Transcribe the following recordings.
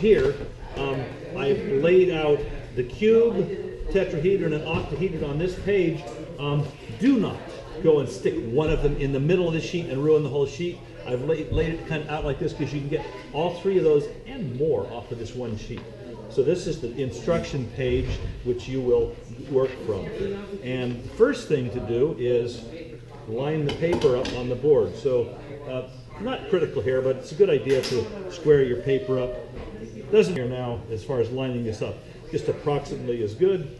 Here, I've laid out the cube, tetrahedron, and octahedron on this page. Do not go and stick one of them in the middle of the sheet and ruin the whole sheet. I've laid it kind of out like this because you can get all three of those and more off of this one sheet. So this is the instruction page which you will work from. And the first thing to do is line the paper up on the board. So not critical here, but it's a good idea to square your paper up. Doesn't here now as far as lining this up. Just approximately as good.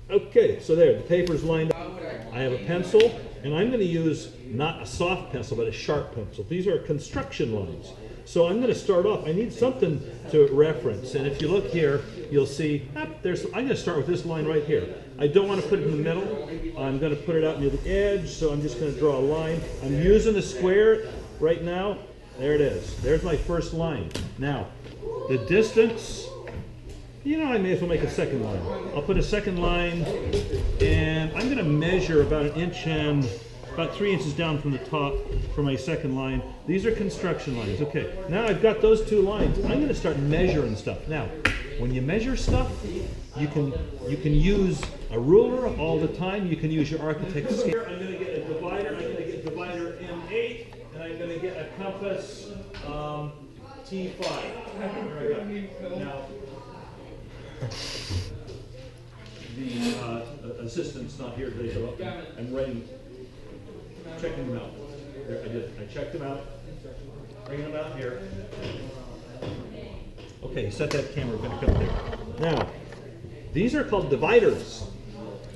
Okay, so there, the paper's lined up. I have a pencil, and I'm going to use not a soft pencil, but a sharp pencil. These are construction lines. So I'm going to start off. I need something to reference, and if you look here, you'll see, I'm going to start with this line right here. I don't want to put it in the middle. I'm going to put it out near the edge, so I'm just going to draw a line. I'm using a square right now. There it is. There's my first line. Now, the distance, you know, I may as well make a second line. I'll put a second line, and I'm going to measure about an inch and about 3 inches down from the top for my second line. These are construction lines. Okay, now I've got those two lines. I'm going to start measuring stuff. Now, when you measure stuff, you can use a ruler all the time. You can use your architect's scale. I'm going to get a divider. I'm going to get divider M8, and I'm going to get a compass T5. There we go. Now, the assistant's not here today, so I'm writing, checking them out. There, I checked them out, bringing them out here. Okay, set that camera back up there. Now, these are called dividers.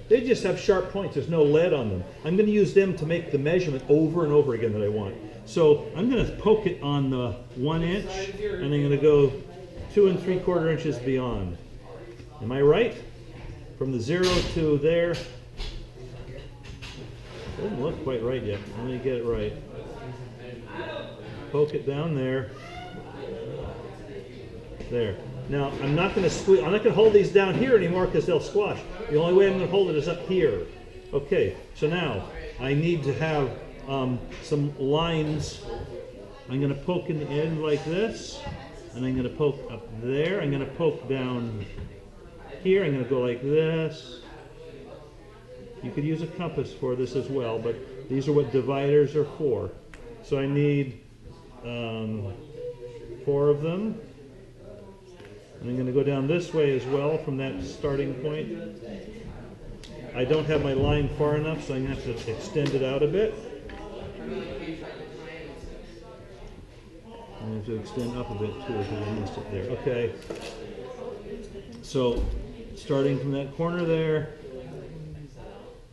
They just have sharp points. There's no lead on them. I'm going to use them to make the measurement over and over again that I want. So I'm going to poke it on the 1 inch, and I'm going to go 2 3/4 inches beyond. Am I right? From the 0 to there. Doesn't look quite right yet. Let me get it right. Poke it down there. There. Now, I'm not going to squeeze. I'm not going to hold these down here anymore because they'll squash. The only way I'm going to hold it is up here. Okay. So now I need to have some lines. I'm going to poke in the end like this, and I'm going to poke up there. I'm going to poke down here. I'm going to go like this. You could use a compass for this as well, but these are what dividers are for. So I need 4 of them. And I'm going to go down this way as well from that starting point. I don't have my line far enough, so I'm going to have to extend it out a bit. I have to extend up a bit too because I missed it there. Okay. So starting from that corner there,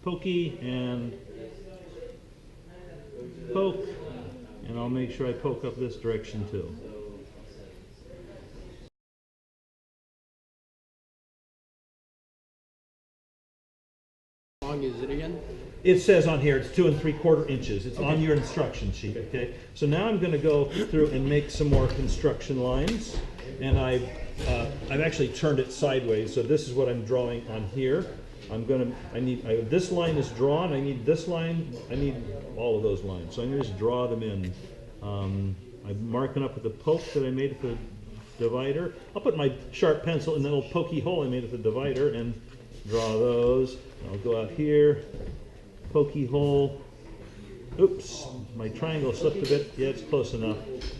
pokey and poke, and I'll make sure I poke up this direction too. How long is it again? It says on here it's 2 3/4 inches. It's on your instruction sheet. Okay. So now I'm going to go through and make some more construction lines, and I've actually turned it sideways. So this is what I'm drawing on here. This line is drawn. I need this line. I need all of those lines. So I'm going to just draw them in. I'm marking up with the poke that I made at the divider. I'll put my sharp pencil in that little pokey hole I made at the divider and draw those. I'll go out here, pokey hole. Oops, my triangle slipped a bit. Yeah, it's close enough.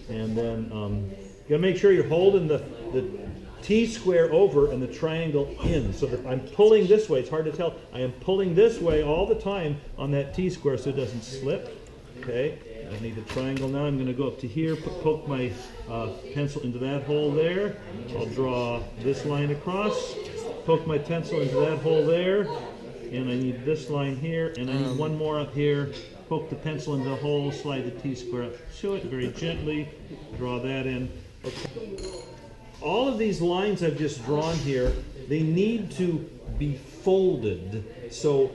And then you gotta make sure you're holding the T-square over and the triangle in. So that I'm pulling this way. It's hard to tell. I am pulling this way all the time on that T-square so it doesn't slip. Okay. I need the triangle now. I'm going to go up to here, poke my pencil into that hole there. I'll draw this line across, poke my pencil into that hole there, and I need this line here, and I need one more up here. Poke the pencil into the hole, slide the T-square up to it very gently, draw that in. Okay. All of these lines I've just drawn here, they need to be folded. So,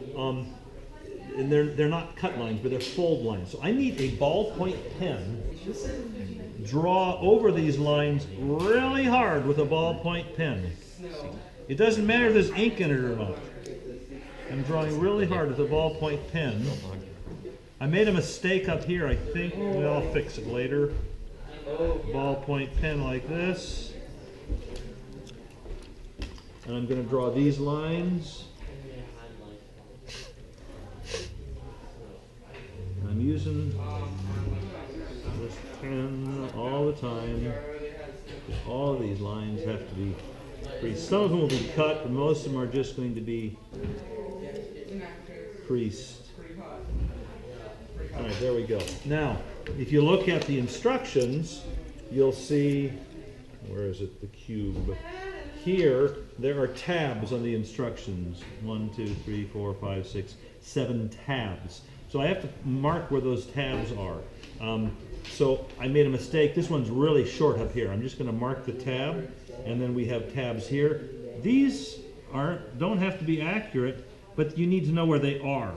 and they're not cut lines, but they're fold lines. So I need a ballpoint pen. Draw over these lines really hard with a ballpoint pen. It doesn't matter if there's ink in it or not. I'm drawing really hard with a ballpoint pen. I made a mistake up here, I think. I'll fix it later. ballpoint pen like this. And I'm going to draw these lines. I'm using this pen all the time. All of these lines have to be creased. Some of them will be cut, but most of them are just going to be creased. All right, there we go. Now, if you look at the instructions, you'll see, where is it, the cube? Here, there are tabs on the instructions. 1, 2, 3, 4, 5, 6, 7 tabs. So I have to mark where those tabs are. So I made a mistake. This one's really short up here. I'm just going to mark the tab, and then we have tabs here. These don't have to be accurate, but you need to know where they are.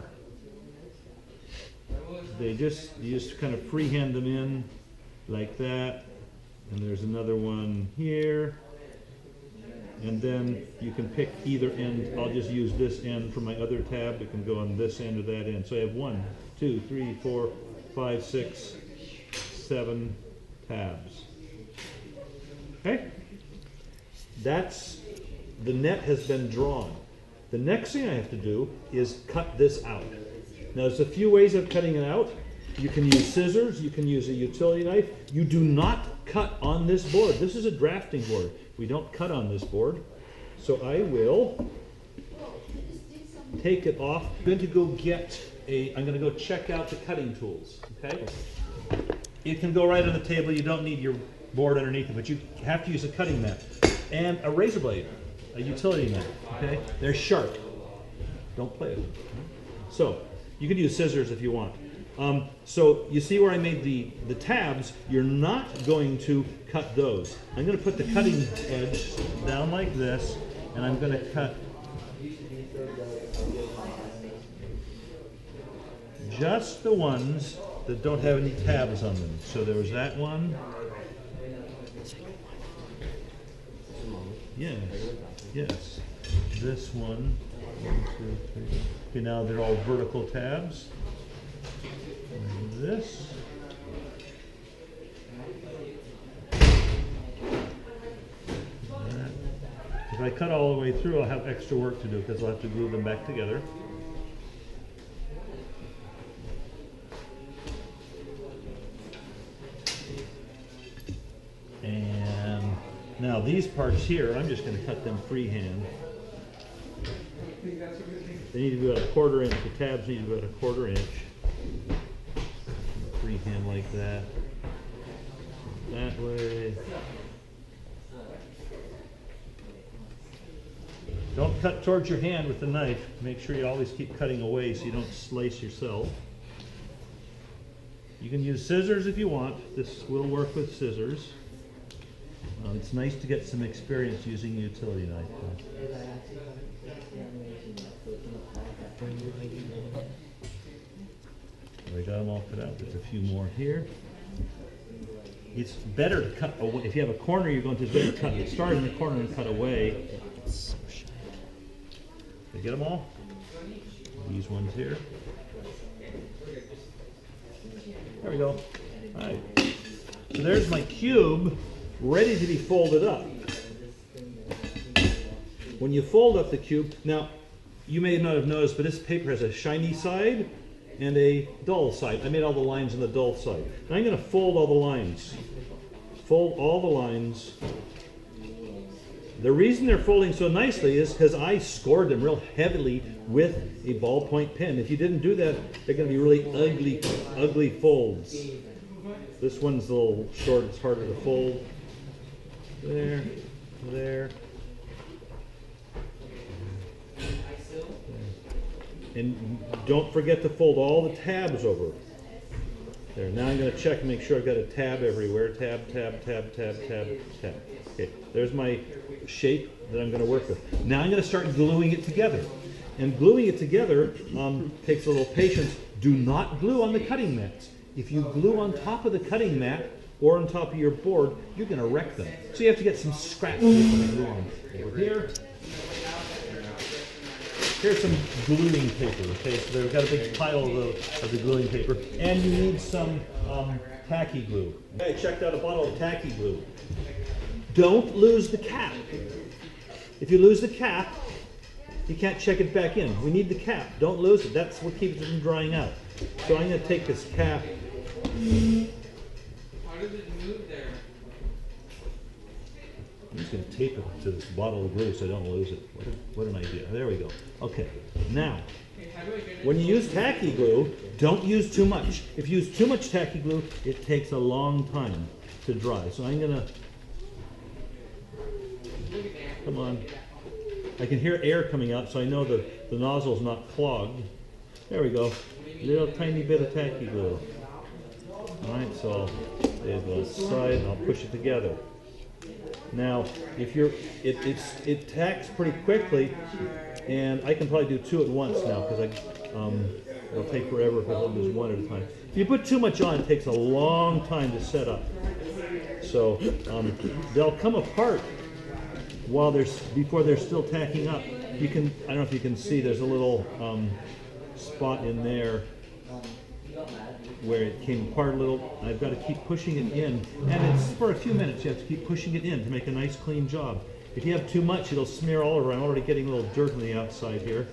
You just kind of freehand them in like that. And there's another one here. And then you can pick either end. I'll just use this end for my other tab. It can go on this end or that end. So I have 1, 2, 3, 4, 5, 6, 7 tabs. Okay? The net has been drawn. The next thing I have to do is cut this out. Now there's a few ways of cutting it out. You can use scissors, you can use a utility knife. You do not cut on this board. This is a drafting board. We don't cut on this board. So I will take it off. I'm going to go check out the cutting tools, okay? It can go right on the table. You don't need your board underneath it, but you have to use a cutting mat and a razor blade, a utility knife, okay? They're sharp. Don't play with them. So you can use scissors if you want. So you see where I made the tabs. You're not going to cut those. I'm going to put the cutting edge down like this, and I'm going to cut just the ones that don't have any tabs on them. So there was that one. Yes, yes. This one. 1, 2, 3. Okay, now they're all vertical tabs. And this. That. If I cut all the way through, I'll have extra work to do because I'll have to glue them back together. And now these parts here, I'm just going to cut them freehand. They need to be about 1/4 inch. The tabs need to be about 1/4 inch. Freehand like that. That way. Don't cut towards your hand with the knife. Make sure you always keep cutting away so you don't slice yourself. You can use scissors if you want. This will work with scissors. It's nice to get some experience using a utility knife. We got them all cut out. There's a few more here. It's better to cut away. If you have a corner you're going to, it's better to cut. Start in the corner and cut away. Did I get them all? These ones here. There we go. All right. So there's my cube ready to be folded up. When you fold up the cube, now you may not have noticed, but this paper has a shiny side and a dull side. I made all the lines on the dull side. And I'm going to fold all the lines. Fold all the lines. The reason they're folding so nicely is because I scored them real heavily with a ballpoint pen. If you didn't do that, they're going to be really ugly folds. This one's a little short, it's harder to fold. There, there. And don't forget to fold all the tabs over. There, now I'm going to check and make sure I've got a tab everywhere. Tab, tab, tab, tab, tab, tab. Okay, there's my shape that I'm going to work with. Now I'm going to start gluing it together. And gluing it together takes a little patience. Do not glue on the cutting mats. If you glue on top of the cutting mat or on top of your board, you're going to wreck them. So you have to get some scratch when you glue on. Over here. here's some gluing paper. Okay, so they've got a big pile of the gluing paper, and you need some tacky glue. Okay, I checked out a bottle of tacky glue. Don't lose the cap. If you lose the cap, you can't check it back in. We need the cap. Don't lose it. That's what keeps it from drying out. So I'm going to take this cap. How does it move there? I'm just going to tape it to this bottle of glue so I don't lose it. What an idea. There we go. Okay, now, when you use tacky glue, don't use too much. If you use too much tacky glue, it takes a long time to dry. So I'm going to, come on. I can hear air coming out, so I know the nozzle's not clogged. There we go. Little tiny bit of tacky glue. All right, so I'll go aside and I'll push it together. Now, if you're, it tacks pretty quickly, and I can probably do two at once now because it'll take forever if I hold this one at a time. If you put too much on, it takes a long time to set up. So they'll come apart while before they're still tacking up. You can, I don't know if you can see, there's a little spot in there where it came apart a little. I've got to keep pushing it in, and it's for a few minutes. You have to keep pushing it in to make a nice clean job. If you have too much, it'll smear all over. I'm already getting a little dirt on the outside here.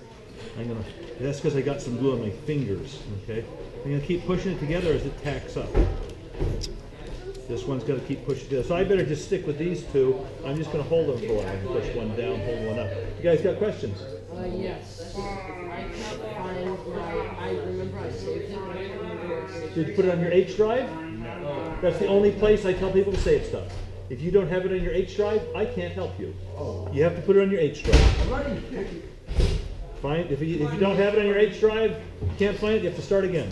That's because I got some glue on my fingers. Okay, I'm gonna keep pushing it together as it tacks up. This one's got to keep pushing together. So I better just stick with these two. I'm just going to hold them for a while. I can push one down, hold one up. You guys got questions? Yes. I can't find I remember I saved it, but I can't remember where I saved it. Did you put it on your H drive? No. That's the only place I tell people to save stuff. If you don't have it on your H drive, I can't help you. You have to put it on your H drive. If you don't have it on your H drive, can't find it, you have to start again.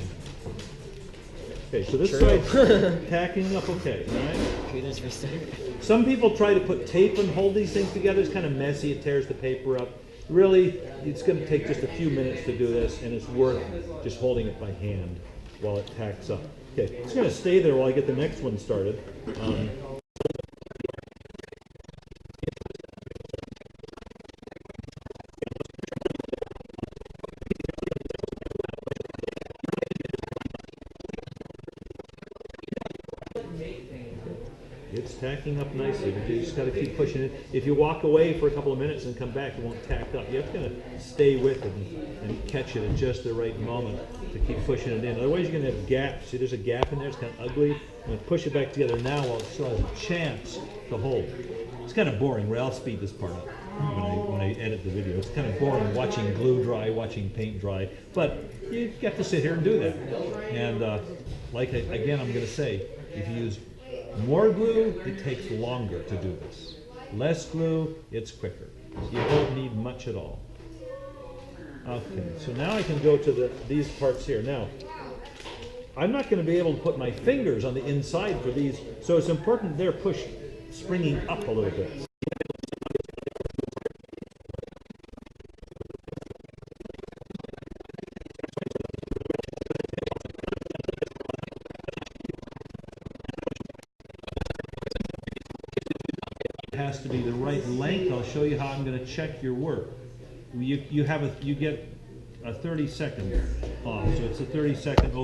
Okay, so this side's tacking up okay, all right? Some people try to put tape and hold these things together. It's kind of messy. It tears the paper up. Really, it's going to take just a few minutes to do this, and it's worth just holding it by hand while it tacks up. Okay, it's going to stay there while I get the next one started. It's tacking up nicely, but you just got to keep pushing it. If you walk away for a couple of minutes and come back, it won't tack up. You have to kind of stay with it and catch it at just the right moment to keep pushing it in. Otherwise, you're going to have gaps. See, there's a gap in there. It's kind of ugly. I'm going to push it back together now while it still has a chance to hold. It's kind of boring, right? I'll speed this part up when I edit the video. It's kind of boring watching glue dry, watching paint dry, but you get to sit here and do that. And again, I'm going to say, if you use more glue, it takes longer to do this. Less glue, it's quicker. You don't need much at all. Okay, so now I can go to these parts here. Now, I'm not going to be able to put my fingers on the inside for these, so it's important they're pushed, springing up a little bit. Has to be the right length. I'll show you how I'm going to check your work. You get a 30-second off, so it's a 30-second